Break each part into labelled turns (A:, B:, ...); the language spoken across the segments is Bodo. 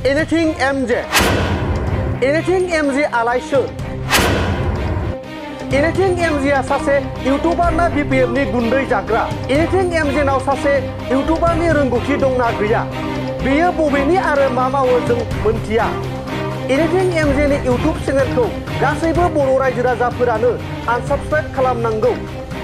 A: Anything MJ. Anything MJ आलाय सोर? Anything MJ आ सासे इउटुबार ना BPM नि गुन्दै जाग्रा? Anything MJ नाव सासे इउटुबार नि रोंगौथि दंना गैया? बेयो बबेनि आरो मा मावो जों मोनथिया। Anything MJ नि इउटुब चेनेलखौ गासैबो बर' रायजो राजाफोरानो आनसाबस्क्राइब खालामनांगौ।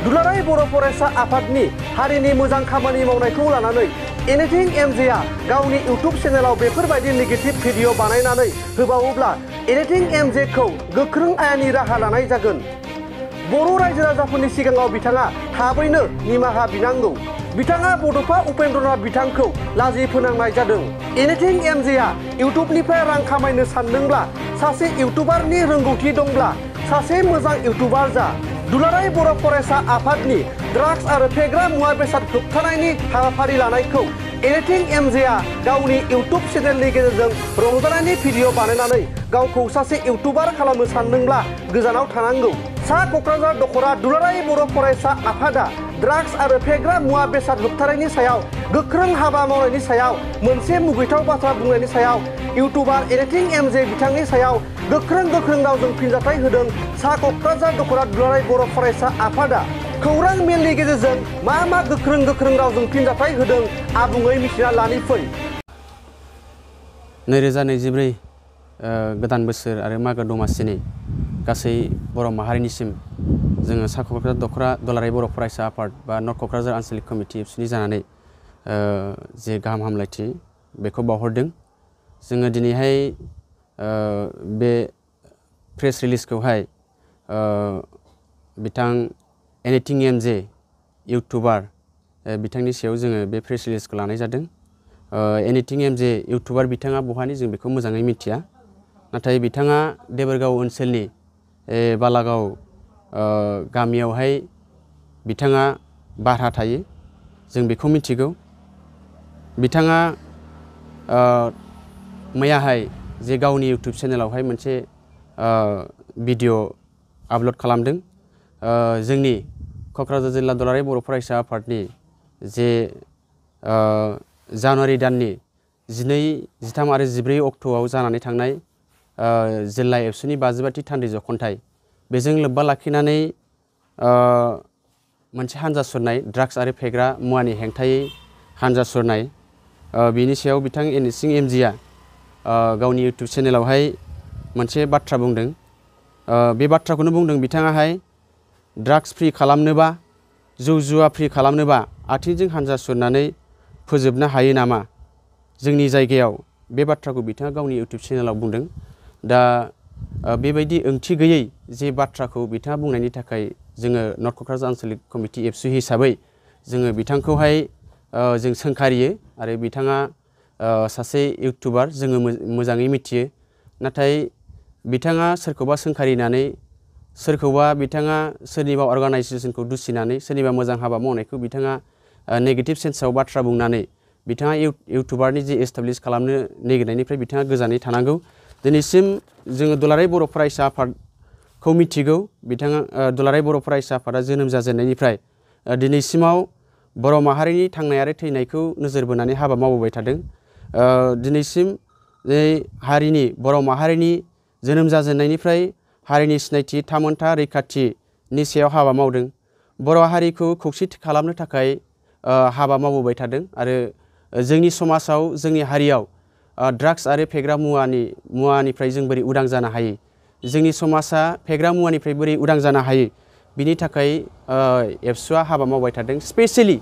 A: दुलाराय बर' फरायसा आफादनि हारिनि मोजां खामानि मावनायखौ लानानै Anything MJ आ गावनि इउटुब चेनेलाव बेफोरबायदि नेगेटिभ भिडिअ बानायनानै होबावोब्ला Anything MJ खौ गोख्रों आयेननि राहा लानाय जागोन। बर' रायजो राजाफोरनि सिगाङाव बिथाङा थाबैनो निमाहा बिनांगौ। बिथाङा बड'फा उपेन्द्रनाथ बिथांखौ लाजि फोनांनाय जादों। Anything MJ आ इउटुबनिफ्राय रां खामायनो सानदोंब्ला सासे इउटुबारनि रोंगौथि दंब्ला सासे मोजां इउटुबार जा। दुलाराय बर' फरायसा आफादनि ड्राग्स आरो फेग्रा मुवा बेसाद होबथानायनि हाबाफारि लानायखौ Anything MJ आ गावनि इउटुब चेनेलनि गेजेरजों रंजानायनि भिडिअ बानायनानै गावखौ सासे इउटुबार खालामनो सानदोंब्ला गोजानाव थानांगौ। सा क'क्राझार दख'रा दुलाराय बर' फरायसा आफादा ड्राग्स आरो फेग्रा मुवा बेसाद होबथानायनि सायाव गोख्रों हाबा मावनायनि सायाव मोनसे मुगैथाव बाथ्रा बुंनायनि सायाव इउटुबार Anything MJ बिथांनि सायाव गोख्रों रावजों फिनजाथाय होदों। सा क'क्राझार दख'रा दुलाराय बर' फरायसा आफादा खौरां मेलनि गेजेरजों मा गोख्रों रावजों फिनजाथाय होदों आबुङै मिथिना लानि फै।
B: 2024 गोदान बोसोर आरो मागो दमासिनि गासै बर' माहारिनिसिम जोङो सा क'क्राझार दख'रा दुलाराय बर' फरायसा आफाद बा नर्थ क'क्राझार आन्चलिक कमिटि एबसुनि जानानै जे गाहाम हामलायथि बेखौ बावहरदों। जोङो दिनैहाय बे प्रेस रिलिजखौहाय बिथां Anything MJ इउटुबार बिथांनि सायाव जोङो बे प्रेस रिलिजखौ लानाय जादों। Anything MJ इउटुबार बिथाङा बहानि जों बेखौ मोजाङै मिथिया, नाथाय बिथाङा देबोरगाव ओनसोलनि बालागाव गामियावहाय बिथाङा भारा थायो, जों बेखौ मिथिगौ। बिथाङा मैयाहाय जे गावनि इउटुब चेनेलावहाय मोनसे भिडिअ आपल'ड खालामदों। जोंनि क'क्राझार जिल्ला दुलाराय बर' फरायसा आफादनि जे जानुवारि दाननि 12, 13 आरो 14 अक्ट'आव जानानै थांनाय जिल्ला एबसुनि 55थि थान्दै जख'न्थाइ बेजों लोब्बा लाखिनानै मोनसे हानजा सुरनाय ड्राग्स आरो फेग्रा मुवानि हेंथायै हानजा सुरनाय बेनि सायाव बिथां Anything MJ आ गावनि इउटुब चेनेलावहाय मोनसे बाथ्रा बुंदों। बे बाथ्राखौनो बुंदों बिथाङाहाय ड्राग्स फ्रि खालामनोबा जौ जुवा फ्रि खालामनोबा आथिंजों हानजा सुरनानै फोजोबनो हायो नामा जोंनि जायगायाव, बे बाथ्राखौ बिथाङा गावनि इउटुब चेनेलाव बुंदों। दा बेबायदि ओंथि गैयै जे बाथ्राखौ बिथाङा बुंनायनि थाखाय जोङो नर्थ क'क्राझार आन्चलिक कमिटि एबसु हिसाबै जोङो बिथांखौहाय जों सोंखारियो आरो बिथाङा सासे इउटुबार जोङो मोजाङै मिथियो, नाथाय बिथाङा सोरखौबा सोंखारिनानै सोरखौबा बिथाङा सोरनिबा अर्गानाइजेसनखौ दुसिनानै सोरनिबा मोजां हाबा मावनायखौ बिथाङा नेगेटिभ सेन्सआव बाथ्रा बुंनानै बिथाङा इउटुबारनि जे एस्टाब्लिश खालामनो नागिरनायनिफ्राय बिथाङा गोजानै थानांगौ। दिनैसिम जोङो दुलाराय बर' फरायसा आफादखौ मिथिगौ। बिथाङा दुलाराय बर' फरायसा आफादा जोनोम जाजेननायनिफ्राय दिनैसिमाव बर' माहारिनि थांनाय आरो थैनायखौ नोजोर बोनानै हाबा मावबोबाय थादों। दिनैसिम हारिनि बर' माहारिनि जोनोम जाजेननायनिफ्राय हारिनि सिनायथि थामोनथा रैखाथिनि सायाव हाबा मावदों। बर' हारिखौ खौसेथि खालामनो थाखाय हाबा मावबोबाय थादों आरो जोंनि समाजाव जोंनि हारियाव ड्राग्स आरो फेग्रा मुवानिफ्राय जों बोरै उदां जानो हायो, जोंनि समाजा फेग्रा मुवानिफ्राय बोरै उदां जानो हायो, बिनि थाखाय एबसुआ हाबा मावबाय थादों। स्पेसियेलि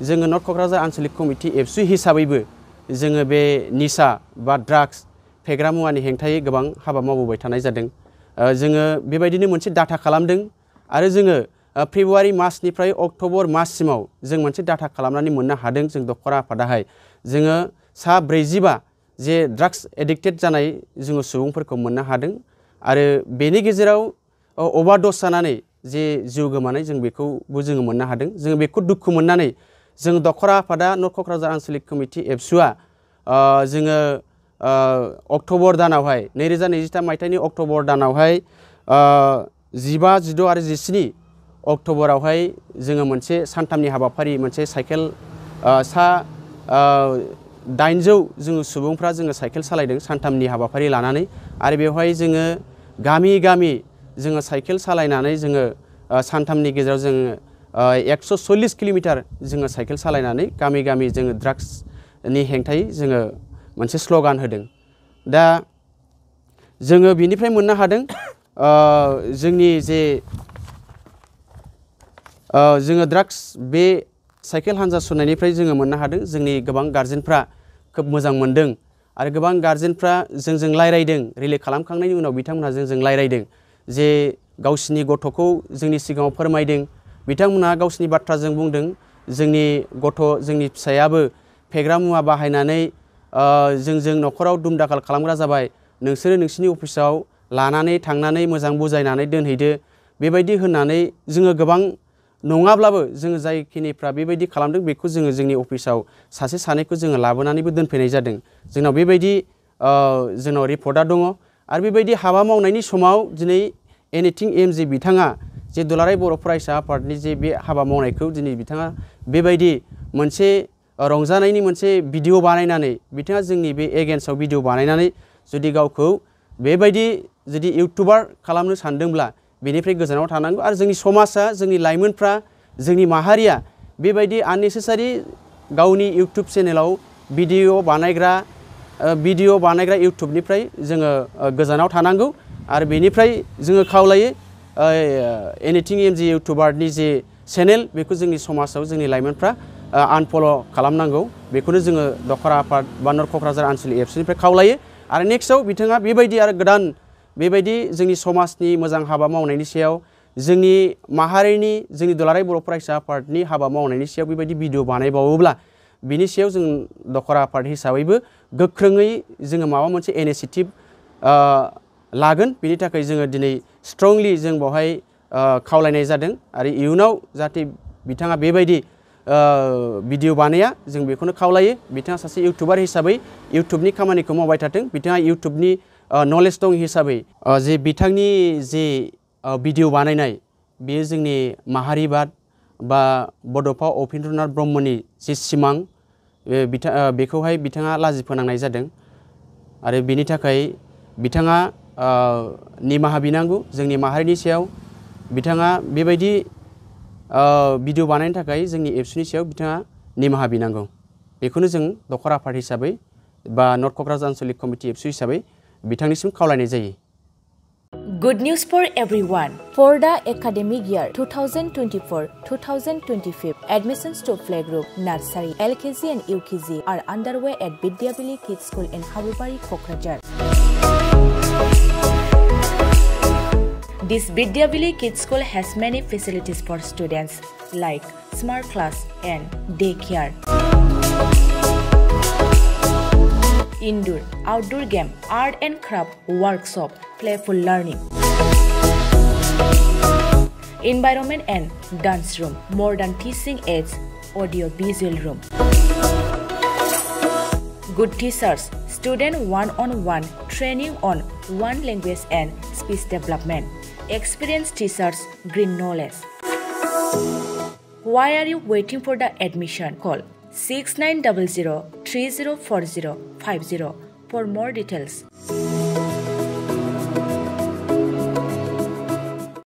B: जोङो नर्थ क'क्राझार आन्चलिक कमिटि एबसु हिसाबैबो जोङो बे निसा बा ड्राग्स फेग्रा मुवानि हेंथायै गोबां हाबा मावबोबाय थानाय जादों। जोङो बेबायदिनो मोनसे डाटा खालामदों आरो जोङो फेब्रुवारि मासनिफ्राय अक्ट'बर माससिमाव जों मोनसे डाटा खालामनानै मोननो हादों। जों दख'रा आफादाहाय जोङो सा 45 जे ड्राग्स एडिक्टेड जानाय जोङो सुबुंफोरखौ मोननो हादों आरो बेनि गेजेराव अभारड'स जानानै जे जिउ गोमानाय जों बेखौबो जोङो मोननो हादों। जोङो बेखौ दुखु मोननानै जों दख'रा आफादा नर्थ क'क्राझार आन्चलिक कमिटि एबसुआ जोङो अक्ट'बर दानावहाय 2023 मायथाइनि अक्ट'बर दानावहाय 15, 16 आरो 17 अक्ट'बरावहाय जोङो मोनसे सानथामनि हाबाफारि मोनसे साइकेल सा 800 जोङो सुबुंफ्रा जोङो साइकेल सालायदों सानथामनि हाबाफारि लानानै आरो बेवहाय जोङो गामि गामि जोङो साइकेल सालायनानै जोङो सानथामनि गेजेराव जोङो 140 किल'मिटार जोङो साइकेल सालायनानै गामि गामि जोङो ड्राग्सनि हेंथायै जोङो मोनसे स्ल'गान होदों। दा जोङो बिनिफ्राय मोननो हादों जोंनि जे जोङो ड्राग्स बे साइकेल हान्जा सुरनायनिफ्राय जोङो मोननो हादों जोंनि गोबां गार्जेनफ्रा खोब मोजां मोनदों आरो गोबां गार्जेनफ्रा जोंजों रायलायदों रिले खालामखांनायनि उनाव बिथांमोनहा जोंजों रायलायदों जे गावसिनि गथ'खौ जोंनि सिगाङाव फोरमायदों बिथांमोनहा गावसिनि बाथ्राजों बुंदों जोंनि गथ' जोंनि फिसायाबो फेग्रा मुवा बाहायनानै जोंजों न'खराव दुमदाखाल खालामग्रा जाबाय नोंसोरो नोंसिनि अफिसाव लानानै थांनानै मोजां बुजायनानै दोनहैदो बेबायदि होननानै जोङो गोबां नङाब्लाबो जोङो जायखिनिफ्रा बेबायदि खालामदों बेखौ जोङो जोंनि अफिसाव सासे सानैखौ जोङो लाबोनानैबो दोनफैनाय जादों जोंनाव बेबायदि जोंनाव रिपर्टआ दङ आरो बेबायदि हाबा मावनायनि समाव दिनै एनिथिं एमजे बिथाङा जे दुलाराय बर' फरायसा आफादनि जे बे हाबा मावनायखौ दिनै बिथाङा बेबायदि मोनसे रंजानायनि मोनसे भिडिअ बानायनानै बिथाङा जोंनि बे एगेन्स्टआव भिडिअ बानायनानै जुदि गावखौ बेबायदि जुदि इउटुबार खालामनो सानदोंब्ला बेनिफ्राय गोजानाव थानांगौ आरो जोंनि समाजा जोंनि लाइमोनफ्रा जोंनि माहारिया बेबायदि आननेसेसारि गावनि इउटुब चेनेलाव भिडिअ बानायग्रा इउटुबनिफ्राय जोङो गोजानाव थानांगौ आरो बेनिफ्राय जोङो खावलायो एनिथिं एमजे इउटुबारनि जे चेनेल बेखौ जोंनि समाजाव जोंनि लाइमोनफ्रा आनफल' खालामनांगौ बेखौनो जोङो दखरा आफाद बा नर्थ क'क्राझार आनसलिक एबसुनिफ्राय खावलायो आरो नेक्स्टआव बिथाङा बेबायदि आरो गोदान बेबायदि जोंनि समाजनि मोजां हाबा मावनायनि सायाव जोंनि माहारिनि जोंनि दुलाराय बर' फरायसा आफादनि हाबा मावनायनि सायाव बेबायदि भिडिअ बानायबावोब्ला बिनि सायाव जों दखरा आफाद हिसाबैबो गोख्रोङै जोङो माबा मोनसे इनिसिएटिभ लागोन बेनि थाखाय जोङो दिनै स्ट्रंलि जों बेवहाय खावलायनाय जादों आरो इयुनाव जाहाथे बिथाङा बेबायदि भिडिअ बानाया जों बेखौनो खावलायो बिथाङा सासे इउटुबार हिसाबै इउटुबनि खामानिखौ मावबाय थाथों बिथाङा इउटुबनि नलेज दं हिसाबै जे बिथांनि जे भिडिअ बानायनाय बेयो जोंनि माहारिबाद बा बड'फा उपेन्द्रनाथ ब्रह्मनि जे सिमां बेखौहाय बिथाङा लाजि फोनांनाय जादों आरो बेनि थाखाय बिथाङा निमाहा बिनांगौ जोंनि माहारिनि सायाव बिथाङा बेबायदि भिडिअ बानायनो थाखाय जोंनि एबसुनि सायाव बिथाङा निमाहा बिनांगौ बेखौनो जों दखरा आफाद हिसाबै बा नर्थ क'क्राझार आनसलिक कमिटि एबसु हिसाबै बिथांनिसिम खावलायनाय जायो।
C: Good news for everyone. For the academic year 2024-2025, admissions to playgroup, nursery, LKG and UKG are underway at Vidyavili Kids School in Habubari, Kokrajhar. This Vidyavili Kids School has many facilities for students like smart class and daycare. Indoor, outdoor game, art and craft workshop, playful learning. Environment and dance room, modern teaching aids, audio visual room. Good teachers, student one-on-one training on one language and speech development. Experienced teachers bring knowledge. Why are you waiting for the admission? Call 6900 304050 for more details.